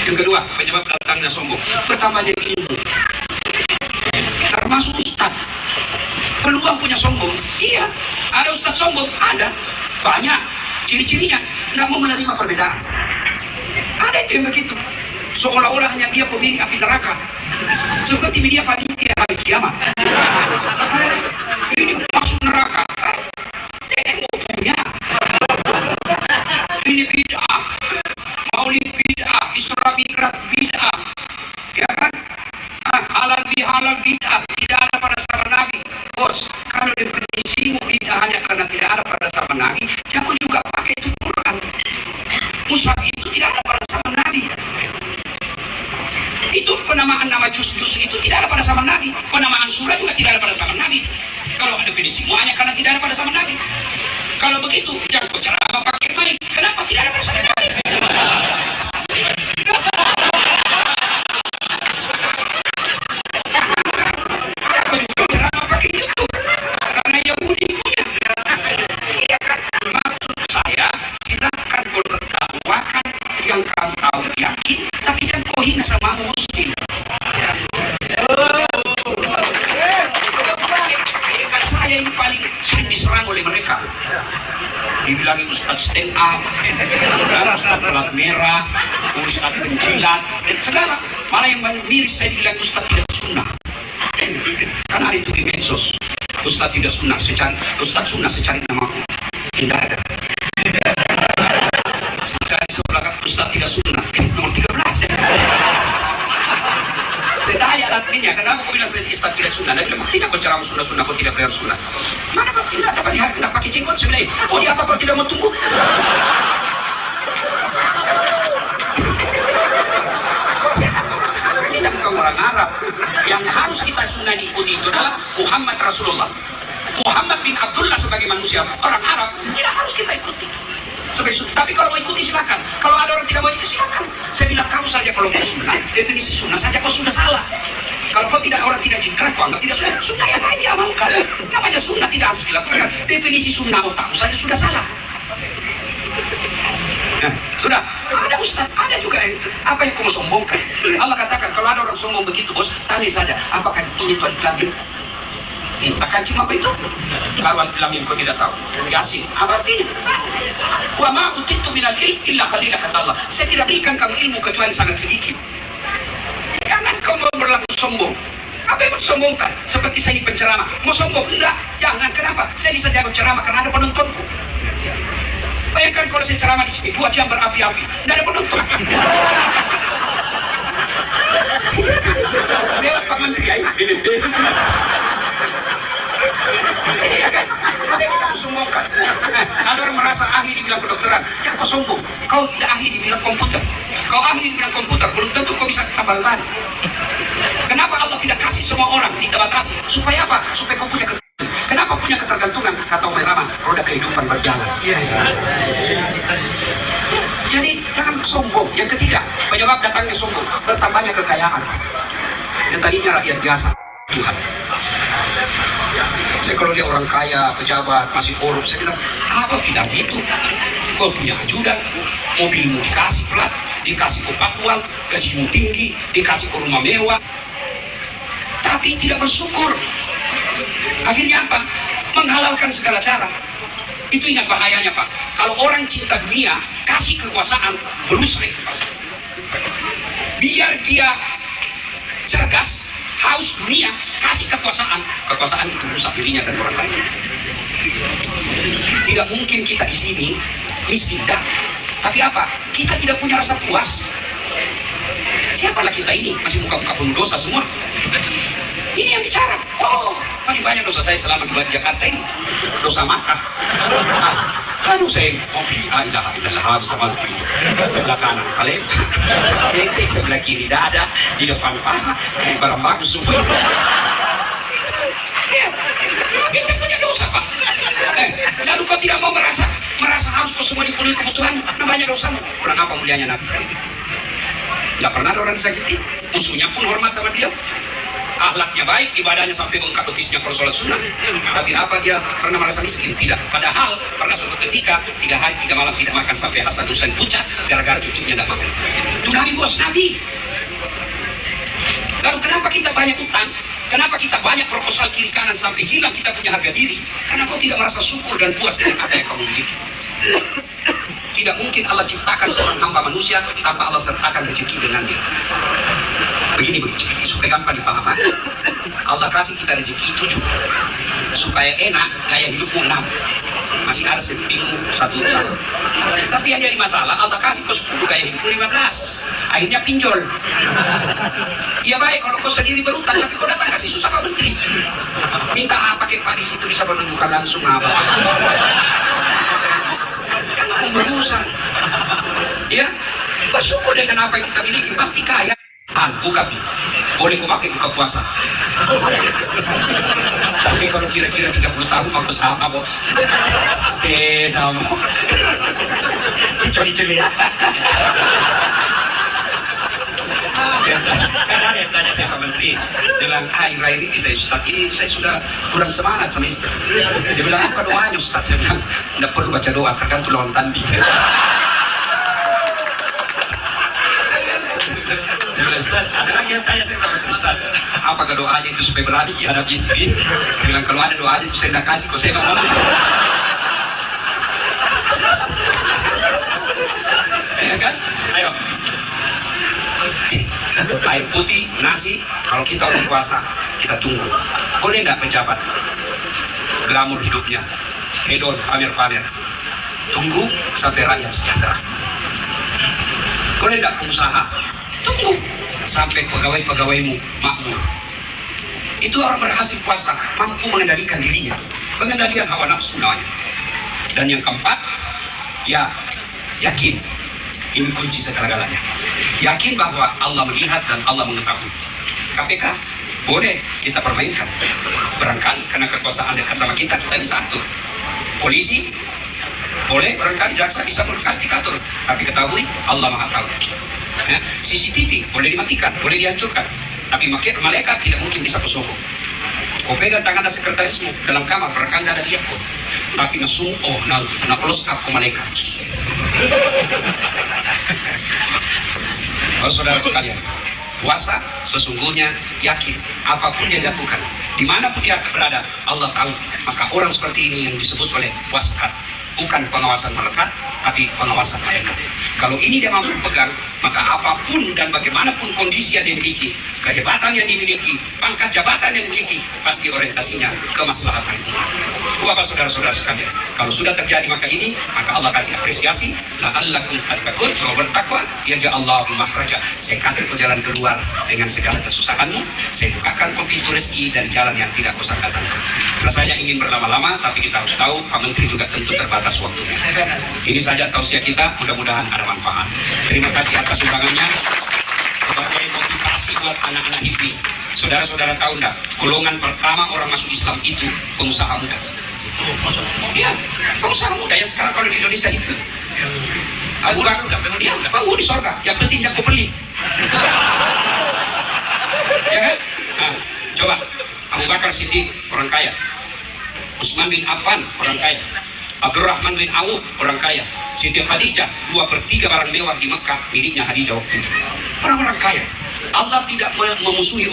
Yang kedua, penyebab datangnya sombong, bertambahnya ilmu. Termasuk ustaz. Peluang punya sombong, iya. Ada ustaz sombong, ada. Banyak. Ciri-cirinya, tidak mau menerima perbedaan. Ada itu yang begitu. Seolah-olah hanya dia pemilik api neraka. Seperti dia panitia hari kiamat. Ini masuk neraka. Punya. Ini bid'ah. Maulid bid'ah. Isra mi'raj bid'ah. Ya kan? Halal bid'ah. Tidak ada pada zaman Nabi. Bos, kalau definisimu bid'ah hanya karena tidak ada pada zaman Nabi, aku juga pakai itu Quran. Mushaf itu tidak ada pada zaman Nabi. Itu penamaan nama juz-juz itu tidak ada pada zaman Nabi. Penamaan surah juga tidak ada pada zaman Nabi. Kalau ada definisimu hanya karena tidak ada pada zaman Nabi. Kalau begitu, jangan kau ceramah pakai maling. Kenapa tidak ada pada zaman Nabi? Dibilangin ustaz stand up, ustaz pelat merah, ustaz penjilat, segala. Malah yang miris saya bilang ustaz tidak sunnah. Kan hari itu di medsos, ustaz tidak sunnah secara, ustaz sunnah secara namaku. Tidak ada. Secara sebelah ustaz tidak sunnah, nomor 13. Sedaya artinya, kenapa kau bilang ustaz tidak sunnah? Dia bilang, tidak kau ceramah sunnah, kau tidak pelihara sunnah. Mana kau tidak dapat lihat, tidak pakai jenggot sebelah ini. Oh, dia apa kau tidak mau tunggu? Kita bukan orang Arab. Yang harus kita sunnah diikuti itu adalah Muhammad Rasulullah. Muhammad bin Abdullah sebagai manusia, orang Arab, tidak harus kita ikuti. Tapi kalau mau ikuti silakan. Kalau ada orang tidak mau ikuti silakan. Saya bilang kamu saja kalau mau sunnah, definisi sunnah saja kau sudah salah. Kalau kau tidak, orang tidak jingkrak, kau anggap tidak sunnah, sunnah yang lain diamalkan. Namanya sunnah tidak harus dilakukan. Definisi sunnah otak saja sudah salah. Nah, sudah. Ada ustaz, ada juga yang apa yang kau mau sombongkan. Allah katakan kalau ada orang sombong begitu bos, tanya saja apakah ini Tuhan Islamin? Akan cuma apa itu? Baru Islamin kau tidak tahu. Yasin, apa artinya? Wa ma utitu minal ilm illa qalila, kata Allah. Saya tidak berikan kamu ilmu kecuali sangat sedikit. Jangan kau berlaku sombong. Apa yang mau disombongkan? Seperti saya di penceramah. Mau sombong? Enggak. Jangan. Kenapa? Saya bisa jago ceramah karena ada penontonku. Bayangkan kalau saya ceramah di sini 2 jam berapi-api, tidak ada penonton. Lewat Pak Menteri ya. Iya kan? Ada yang kita sombongkan. Ada orang merasa ahli dibilang kedokteran. Ya kau sombong. Kau tidak ahli dibilang komputer. Kau ahli dibilang komputer, belum tentu kau bisa tambal ban. Kenapa Allah tidak kasih semua orang dibatasi? Supaya apa? Supaya kau punya ketergantungan. Kenapa punya ketergantungan? Kata Umar Rahman, roda kehidupan berjalan. Jadi jangan sombong. Yang ketiga, penyebab datangnya sombong, bertambahnya kekayaan. Yang tadinya rakyat biasa, Tuhan. Saya kalau dia orang kaya, pejabat, masih korup, saya bilang, apa tidak gitu? Kau punya ajudan, mobilmu dikasih plat, dikasih kopak uang, gajimu tinggi, dikasih ke rumah mewah, tapi tidak bersyukur. Akhirnya apa? Menghalalkan segala cara. Itu ingat bahayanya Pak. Kalau orang cinta dunia, kasih kekuasaan, berusaha kekuasaan. Biar dia cerdas, haus dunia, kasih kekuasaan. Kekuasaan itu merusak dirinya dan orang lain. Tidak mungkin kita di sini miskin, dah. Tapi apa? Kita tidak punya rasa puas. Siapalah kita ini? Masih muka-muka penuh dosa semua. Ini yang bicara. Oh, paling banyak dosa saya selama di Jakarta ini. Dosa makan. Lalu saya kopi, ilaha illallah, sama sebelah kanan kalian, lentik sebelah kiri dada, di depan paha, barang bagus semua. Kita punya dosa Pak. Lalu kau tidak mau merasa harus kau semua dipenuhi kebutuhan, namanya dosa. Kurang apa mulianya Nabi? Tidak pernah ada orang disakiti, musuhnya pun hormat sama dia. Akhlaknya baik, ibadahnya sampai bengkak betisnya kalau sholat sunnah. Tapi apa dia pernah merasa miskin? Tidak. Padahal pernah suatu ketika 3 hari 3 malam tidak makan sampai Hasan Husain pucat gara-gara cucunya tidak makan. Itu Nabi bos Nabi. Lalu kenapa kita banyak utang? Kenapa kita banyak proposal kiri kanan sampai hilang kita punya harga diri? Karena kau tidak merasa syukur dan puas dengan apa yang kau miliki. Tidak mungkin Allah ciptakan seorang hamba manusia tanpa Allah sertakan rezeki dengannya. Begini supaya gampang dipahami. Allah kasih kita rezeki 7 supaya enak gaya hidupmu 6. Masih ada sepingmu 1 tahun. Tapi yang jadi masalah Allah kasih ke 10 gaya hidupmu 15. Akhirnya pinjol. Ya baik kalau kau sendiri berutang tapi kau dapat kasih susah Pak Menteri. Minta apa ke Pak di situ bisa menunjukkan langsung apa. Kan berusaha. Ya, bersyukur dengan apa yang kita miliki pasti kaya. Buka boleh kau pakai buka puasa. Tapi kalau kira-kira 30 tahun mau ke sama bos. Sama. Curi-curi ya. Karena ada yang tanya saya Pak Menteri, dia bilang, akhir-akhir ini Ustaz ini saya sudah kurang semangat sama istri. Dia bilang, apa doanya Ustaz? Saya bilang, tidak perlu baca doa, tergantung lawan tanding. Ustaz, ada lagi yang tanya saya Pak Ustaz, apakah doanya itu supaya berani dihadapi istri? Saya bilang kalau ada doanya itu saya tidak kasih, kok saya tidak mau. Ya kan? Ayo. Air putih, nasi, kalau kita orang puasa, kita tunggu. Boleh tidak pejabat? Glamor hidupnya, hedon, pamer-pamer. Tunggu sampai rakyat sejahtera. Boleh tidak pengusaha? Tunggu sampai pegawai-pegawaimu makmur. Itu orang berhasil puasa, mampu mengendalikan dirinya, pengendalian hawa nafsu namanya. Dan yang keempat, ya yakin. Ini kunci segala-galanya. Yakin bahwa Allah melihat dan Allah mengetahui. KPK boleh kita permainkan. Barangkali karena kekuasaan dekat sama kita bisa atur. Polisi boleh, barangkali jaksa bisa atur. Tapi ketahui Allah Maha Tahu. CCTV boleh dimatikan, boleh dihancurkan. Tapi malaikat tidak mungkin bisa kesogok. Kau pegang tangan sekretarismu dalam kamar, barangkali ada dia pun. Tapi ngesung, na close up ke malaikat. Oh saudara sekalian, puasa sesungguhnya yakin apapun yang dilakukan, dimanapun dia berada, Allah tahu. Maka orang seperti ini yang disebut oleh waskat, bukan pengawasan melekat, tapi pengawasan malaikat. Kalau ini dia mampu pegang, maka apapun dan bagaimanapun kondisi yang dimiliki, kehebatan yang dimiliki, pangkat jabatan yang dimiliki, pasti orientasinya kemaslahatan umat. Bapak saudara-saudara sekalian, kalau sudah terjadi maka ini, maka Allah kasih apresiasi. La'allakum tattaqun, kau bertakwa, yaj'allahu makhraja. Saya kasih kau jalan keluar dengan segala kesusahanmu. Saya bukakan kau pintu rezeki dari jalan yang tidak kau sangka-sangka. Rasanya ingin berlama-lama, tapi kita harus tahu Pak Menteri juga tentu terbatas waktunya. Ini saja tausiah kita, mudah-mudahan ada manfaat. Terima kasih atas sumbangannya sebagai motivasi buat anak-anak HIPMI. Saudara-saudara tahu enggak, golongan pertama orang masuk Islam itu pengusaha muda. Iya, pengusaha muda yang sekarang kalau di Indonesia itu. Abu Bakar ya, penghuni di sorga, yang penting tidak beli. Ya kan? Nah, coba Abu Bakar Siddiq orang kaya, Utsman bin Affan orang kaya, Abdurrahman bin Auf orang kaya, Siti Khadijah 2/3 barang mewah di Mekah miliknya Khadijah waktu itu. Orang-orang kaya. Allah tidak memusuhi